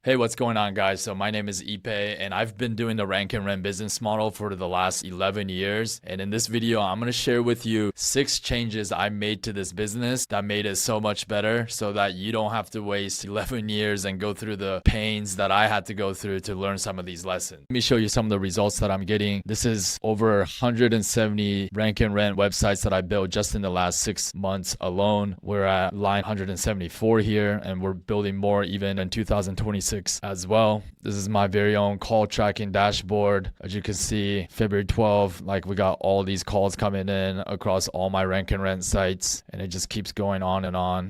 Hey, what's going on, guys? So my name is Ipe, and I've been doing the rank and rent business model for the last 11 years. And in this video, I'm going to share with you 6 changes I made to this business that made it so much better so that you don't have to waste 11 years and go through the pains that I had to go through to learn some of these lessons. Let me show you some of the results that I'm getting. This is over 170 rank and rent websites that I built just in the last 6 months alone. We're at line 174 here, and we're building more even in 2026 as well. This is my very own call tracking dashboard. As you can see, February 12th, like we got all these calls coming in across all my rank and rent sites, and it just keeps going on.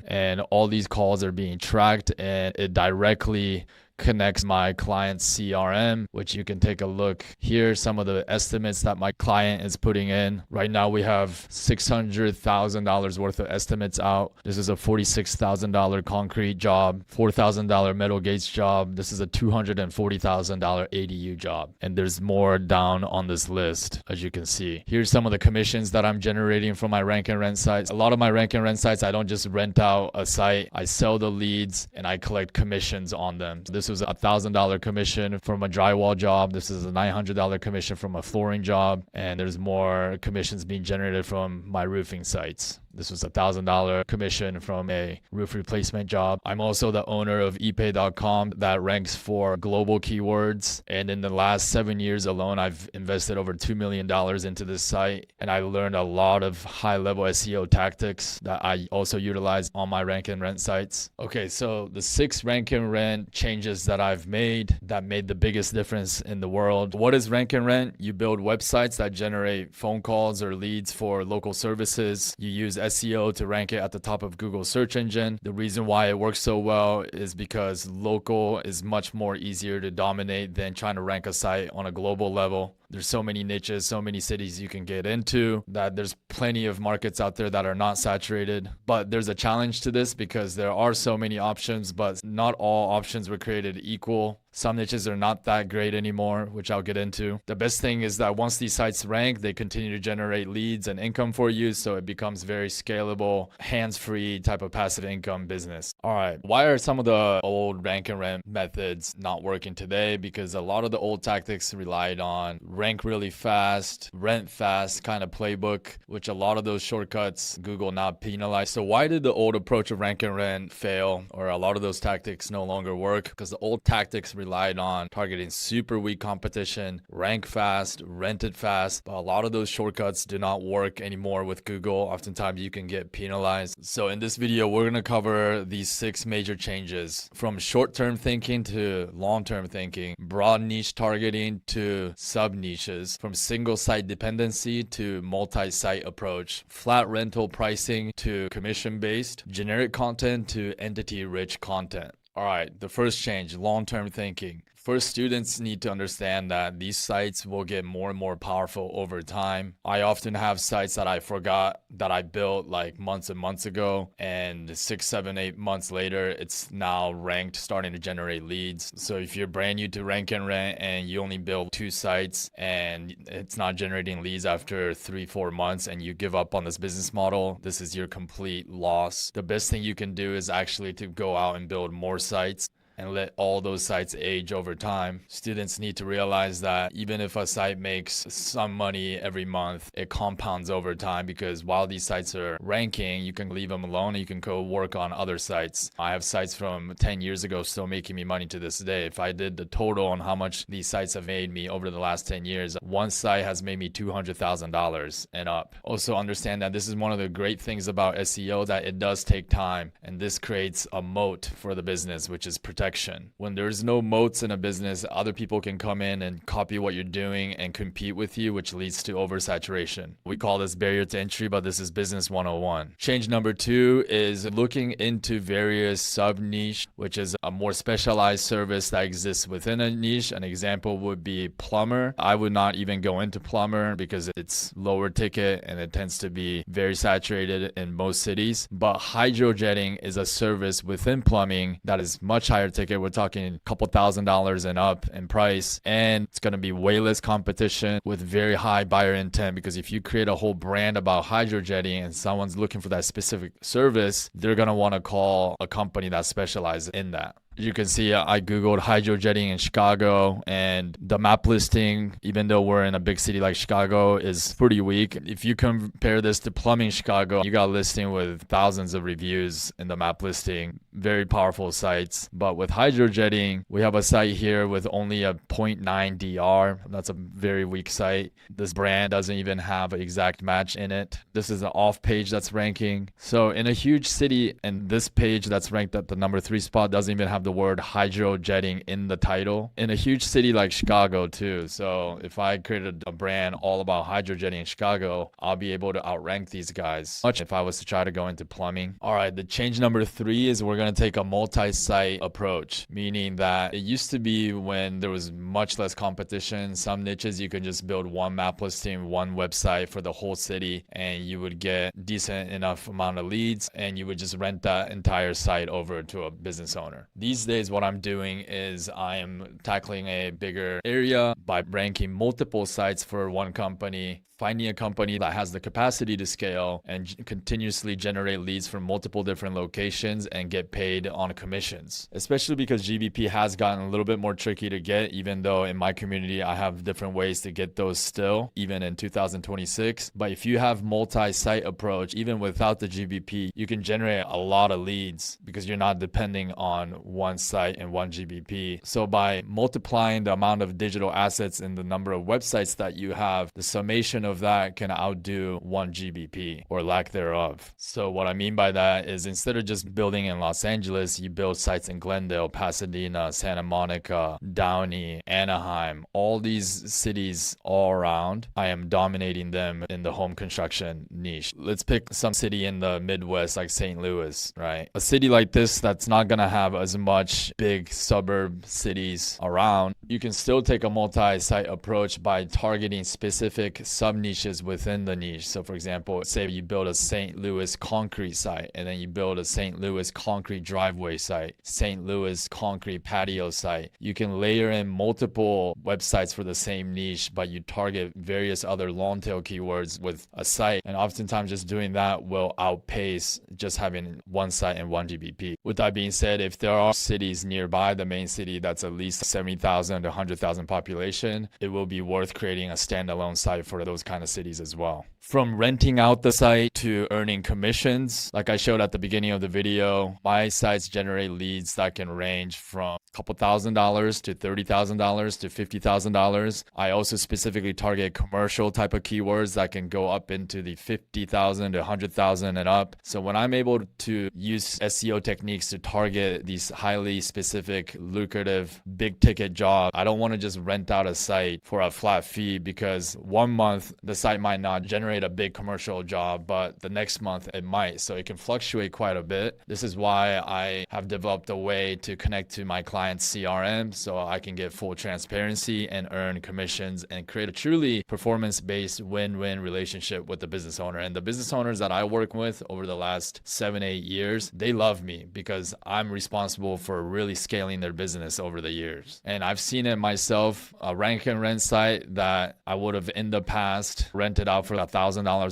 And all these calls are being tracked, and it directly connects my client's CRM, which you can take a look here. Some of the estimates that my client is putting in. Right now we have $600,000 worth of estimates out. This is a $46,000 concrete job, $4,000 metal gates job. This is a $240,000 ADU job. And there's more down on this list, as you can see. Here's some of the commissions that I'm generating from my rank and rent sites. A lot of my rank and rent sites, I don't just rent out a site. I sell the leads and I collect commissions on them. This was a $1,000 commission from a drywall job. This is a $900 commission from a flooring job. And there's more commissions being generated from my roofing sites. This was a $1,000 commission from a roof replacement job. I'm also the owner of ePay.com that ranks for global keywords. And in the last 7 years alone, I've invested over $2 million into this site. And I learned a lot of high-level SEO tactics that I also utilize on my rank and rent sites. Okay, so the 6 rank and rent changes that I've made that made the biggest difference in the world. What is rank and rent? You build websites that generate phone calls or leads for local services. You use SEO to rank it at the top of Google search engine. The reason why it works so well is because local is much more easier to dominate than trying to rank a site on a global level. There's so many niches, so many cities you can get into that there's plenty of markets out there that are not saturated. But there's a challenge to this because there are so many options, but not all options were created equal. Some niches are not that great anymore, which I'll get into. The best thing is that once these sites rank, they continue to generate leads and income for you. So it becomes very scalable, hands-free type of passive income business. All right. Why are some of the old rank and rent methods not working today? Because a lot of the old tactics relied on rank really fast, rent fast kind of playbook, which a lot of those shortcuts Google now penalize. So why did the old approach of rank and rent fail, or a lot of those tactics no longer work? Because the old tactics relied on targeting super weak competition, rank fast, rent it fast. But a lot of those shortcuts do not work anymore with Google. Oftentimes you can get penalized. So in this video, we're going to cover these 6 major changes from short-term thinking to long-term thinking, broad niche targeting to subniches, from single site dependency to multi-site approach, flat rental pricing to commission-based, generic content to entity-rich content. All right, the first change, long-term thinking. First, students need to understand that these sites will get more and more powerful over time. I often have sites that I forgot that I built like months and months ago, and 6, 7, 8 months later, it's now ranked, starting to generate leads. So if you're brand new to rank and rent and you only build 2 sites and it's not generating leads after 3, 4 months and you give up on this business model, this is your complete loss. The best thing you can do is actually to go out and build more sites and let all those sites age over time. Students need to realize that even if a site makes some money every month, it compounds over time, because while these sites are ranking, you can leave them alone and you can go work on other sites. I have sites from 10 years ago still making me money to this day. If I did the total on how much these sites have made me over the last 10 years, one site has made me $200,000 and up. Also understand that this is one of the great things about SEO, that it does take time, and this creates a moat for the business, which is protection. When there's no moats in a business, other people can come in and copy what you're doing and compete with you, which leads to oversaturation. We call this barrier to entry, but this is business 101. Change number 2 is looking into various sub-niche, which is a more specialized service that exists within a niche. An example would be plumber. I would not even go into plumber because it's lower ticket and it tends to be very saturated in most cities. But hydrojetting is a service within plumbing that is much higher ticket. We're talking a couple $1,000s and up in price, and it's going to be way less competition with very high buyer intent, because if you create a whole brand about hydrojetting and someone's looking for that specific service, they're going to want to call a company that specializes in that. You can see I Googled hydrojetting in Chicago, and the map listing, even though we're in a big city like Chicago, is pretty weak. If you compare this to plumbing Chicago, you got a listing with thousands of reviews in the map listing. Very powerful sites. But with hydrojetting, we have a site here with only a 0.9 DR. That's a very weak site. This brand doesn't even have an exact match in it. This is an off page that's ranking. So in a huge city, and this page that's ranked at the number 3 spot doesn't even have the word hydrojetting in the title. In a huge city like Chicago too. So if I created a brand all about hydrojetting in Chicago, I'll be able to outrank these guys much if I was to try to go into plumbing. All right, the change number 3 is we're going to take a multi-site approach, meaning that it used to be when there was much less competition, some niches you could just build one map listing, one website for the whole city, and you would get decent enough amount of leads, and you would just rent that entire site over to a business owner. These days, what I'm doing is I am tackling a bigger area by ranking multiple sites for one company, finding a company that has the capacity to scale and continuously generate leads from multiple different locations and get paid on commissions. Especially because GBP has gotten a little bit more tricky to get, even though in my community I have different ways to get those still, even in 2026. But if you have multi-site approach, even without the GBP, you can generate a lot of leads because you're not depending on one site and one GBP. So by multiplying the amount of digital assets and the number of websites that you have, the summation of that can outdo 1 GBP or lack thereof. So what I mean by that is instead of just building in Los Angeles, you build sites in Glendale, Pasadena, Santa Monica, Downey, Anaheim, all these cities all around. I am dominating them in the home construction niche. Let's pick some city in the Midwest like St. Louis, right? A city like this that's not going to have as much big suburb cities around. You can still take a multi-site approach by targeting specific sub-niches within the niche. So for example, say you build a St. Louis concrete site, and then you build a St. Louis concrete driveway site, St. Louis concrete patio site. You can layer in multiple websites for the same niche, but you target various other long tail keywords with a site. And oftentimes just doing that will outpace just having one site and 1 GBP. With that being said, if there are cities nearby the main city that's at least 70,000 to 100,000 population, it will be worth creating a standalone site for those kind of cities as well. From renting out the site to earning commissions, like I showed at the beginning of the video, my sites generate leads that can range from a couple $1,000s to $30,000 to $50,000. I also specifically target commercial type of keywords that can go up into the 50,000 to 100,000 and up. So when I'm able to use SEO techniques to target these highly specific, lucrative, big ticket jobs, I don't want to just rent out a site for a flat fee because 1 month the site might not generate a big commercial job, but the next month it might. So it can fluctuate quite a bit. This is why I have developed a way to connect to my client's CRM so I can get full transparency and earn commissions and create a truly performance-based win-win relationship with the business owner. And the business owners that I work with over the last 7-8 years, they love me because I'm responsible for really scaling their business over the years. And I've seen it myself, a rank and rent site that I would have in the past rented out for $1,000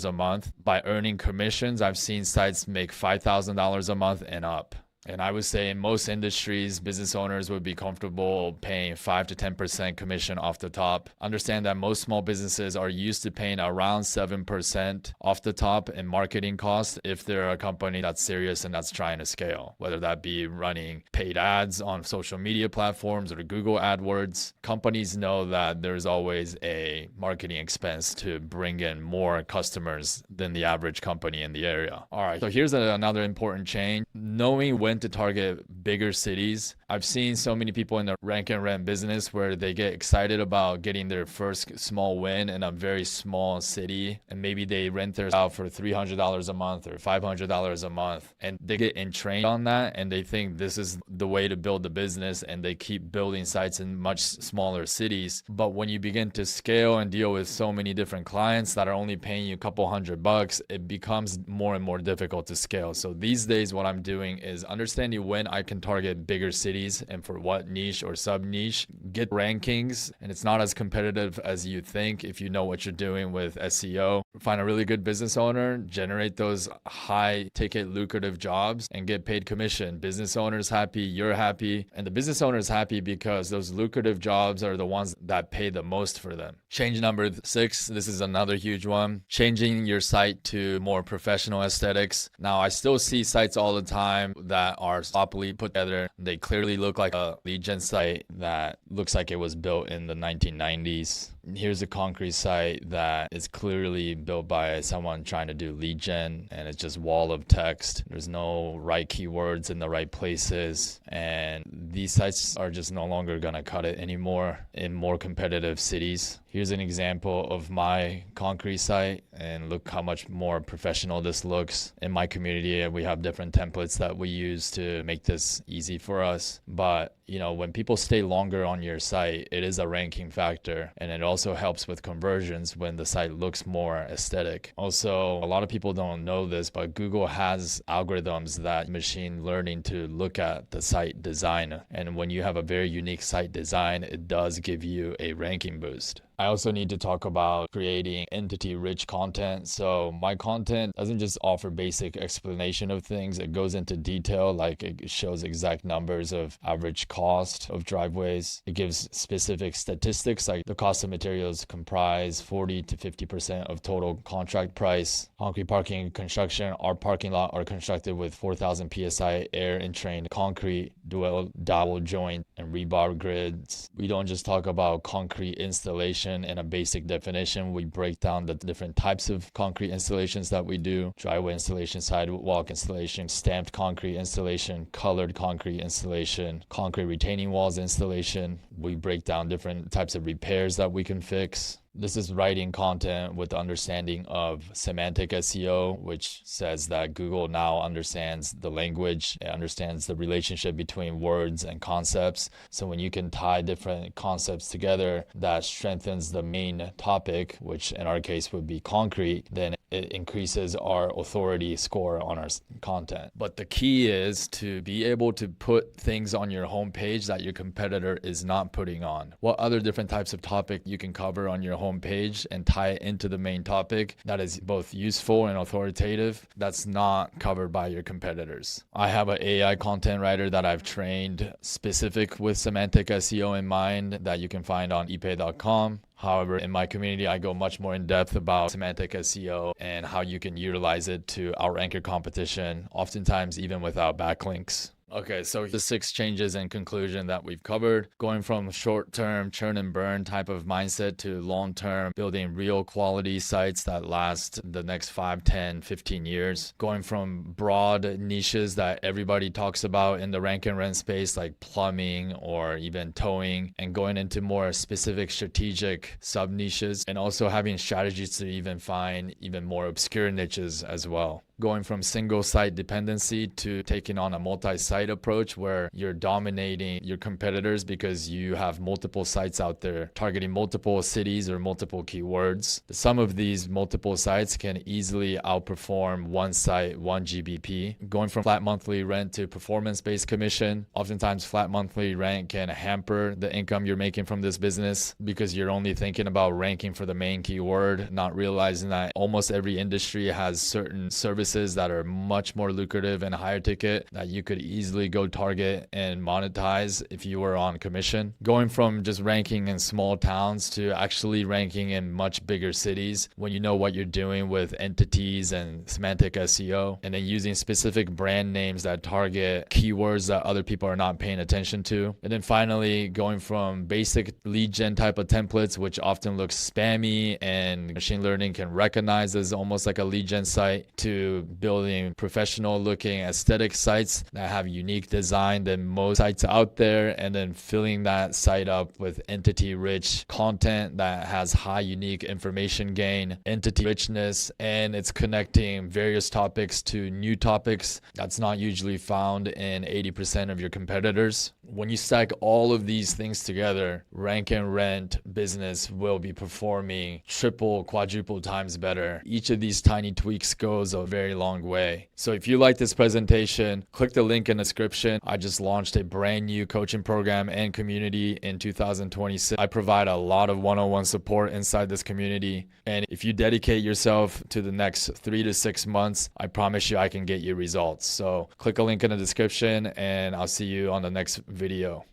a month. By earning commissions, I've seen sites make $5,000 a month and up. And I would say in most industries, business owners would be comfortable paying 5 to 10% commission off the top. Understand that most small businesses are used to paying around 7% off the top in marketing costs if they're a company that's serious and that's trying to scale, whether that be running paid ads on social media platforms or Google AdWords. Companies know that there's always a marketing expense to bring in more customers than the average company in the area. All right, so here's another important change. Knowing when to target bigger cities. I've seen so many people in the rank and rent business where they get excited about getting their first small win in a very small city, and maybe they rent their out for $300 a month or $500 a month, and they get entrained on that and they think this is the way to build the business, and they keep building sites in much smaller cities. But when you begin to scale and deal with so many different clients that are only paying you a couple $100, it becomes more and more difficult to scale. So these days what I'm doing is understanding when I can target bigger cities and for what niche or sub niche, get rankings, and it's not as competitive as you think if you know what you're doing with SEO. Find a really good business owner, generate those high ticket lucrative jobs and get paid commission. Business owner's happy, you're happy, and the business owner is happy because those lucrative jobs are the ones that pay the most for them. Change number 6, this is another huge one. Changing your site to more professional aesthetics. Now, I still see sites all the time that are sloppily put together. They clearly look like a lead gen site that looks like it was built in the 1990s. Here's a concrete site that is clearly built by someone trying to do lead gen, and it's just wall of text. There's no right keywords in the right places, and these sites are just no longer gonna cut it anymore in more competitive cities. Here's an example of my concrete site, and look how much more professional this looks. In my community, we have different templates that we use to make this easy for us. But when people stay longer on your site, it is a ranking factor, and it also helps with conversions when the site looks more aesthetic. Also, a lot of people don't know this, but Google has algorithms that machine learning to look at the site design. And when you have a very unique site design, it does give you a ranking boost. I also need to talk about creating entity-rich content. So my content doesn't just offer basic explanation of things. It goes into detail, like it shows exact numbers of average cost of driveways. It gives specific statistics, like the cost of materials comprise 40 to 50% of total contract price. Concrete parking and construction, our parking lot are constructed with 4,000 PSI air entrained concrete, dual dowel joint, and rebar grids. We don't just talk about concrete installation in a basic definition. We break down the different types of concrete installations that we do: driveway installation, sidewalk installation, stamped concrete installation, colored concrete installation, concrete retaining walls installation. We break down different types of repairs that we can fix. This is writing content with the understanding of semantic SEO, which says that Google now understands the language, it understands the relationship between words and concepts. So when you can tie different concepts together, that strengthens the main topic, which in our case would be concrete, then it increases our authority score on our content. But the key is to be able to put things on your homepage that your competitor is not putting on. What other different types of topic you can cover on your homepage and tie it into the main topic that is both useful and authoritative, that's not covered by your competitors. I have an AI content writer that I've trained specific with semantic SEO in mind that you can find on epay.com. However, in my community, I go much more in depth about semantic SEO and how you can utilize it to outrank your competition, oftentimes even without backlinks. Okay, so the 6 changes in conclusion that we've covered, going from short-term churn and burn type of mindset to long-term building real quality sites that last the next 5, 10, 15 years, going from broad niches that everybody talks about in the rank and rent space like plumbing or even towing, and going into more specific strategic sub-niches, and also having strategies to even find even more obscure niches as well. Going from single site dependency to taking on a multi-site approach where you're dominating your competitors because you have multiple sites out there targeting multiple cities or multiple keywords. The sum of these multiple sites can easily outperform one site, one GBP. Going from flat monthly rent to performance-based commission. Oftentimes flat monthly rent can hamper the income you're making from this business because you're only thinking about ranking for the main keyword, not realizing that almost every industry has certain services that are much more lucrative and higher ticket that you could easily go target and monetize if you were on commission. Going from just ranking in small towns to actually ranking in much bigger cities when you know what you're doing with entities and semantic SEO, and then using specific brand names that target keywords that other people are not paying attention to. And then finally, going from basic lead gen type of templates, which often looks spammy and machine learning can recognize as almost like a lead gen site, to building professional looking aesthetic sites that have unique design than most sites out there, and then filling that site up with entity rich content that has high unique information gain, entity richness, and it's connecting various topics to new topics that's not usually found in 80% of your competitors. When you stack all of these things together, rank and rent business will be performing triple, quadruple times better. Each of these tiny tweaks goes a very long way. So if you like this presentation, click the link in the description. I just launched a brand new coaching program and community in 2026. I provide a lot of one-on-one support inside this community. And if you dedicate yourself to the next 3 to 6 months, I promise you I can get you results. So click a link in the description and I'll see you on the next video.